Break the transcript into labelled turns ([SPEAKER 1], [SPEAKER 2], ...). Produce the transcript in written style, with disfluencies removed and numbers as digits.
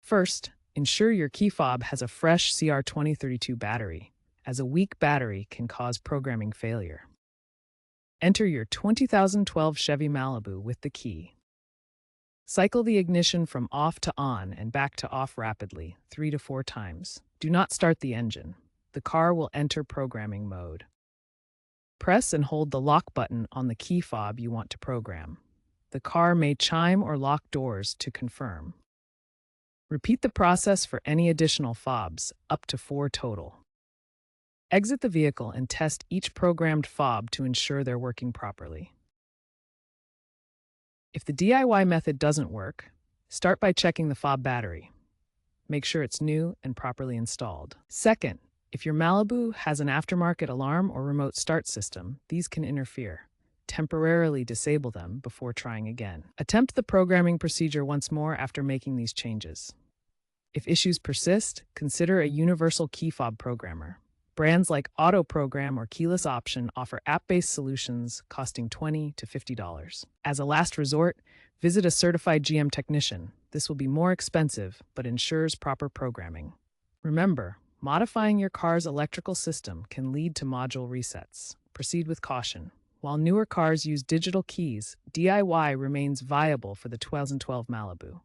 [SPEAKER 1] First, ensure your key fob has a fresh CR2032 battery, as a weak battery can cause programming failure. Enter your 2012 Chevy Malibu with the key. Cycle the ignition from off to on and back to off rapidly, 3 to 4 times. Do not start the engine. The car will enter programming mode. Press and hold the lock button on the key fob you want to program. The car may chime or lock doors to confirm. Repeat the process for any additional fobs, up to 4 total. Exit the vehicle and test each programmed fob to ensure they're working properly. If the DIY method doesn't work, start by checking the fob battery. Make sure it's new and properly installed. Second, if your Malibu has an aftermarket alarm or remote start system, these can interfere. Temporarily disable them before trying again. Attempt the programming procedure once more after making these changes. If issues persist, consider a universal key fob programmer. Brands like Auto Program or Keyless Option offer app-based solutions costing $20 to $50. As a last resort, visit a certified GM technician. This will be more expensive, but ensures proper programming. Remember, modifying your car's electrical system can lead to module resets. Proceed with caution. While newer cars use digital keys, DIY remains viable for the 2012 Malibu.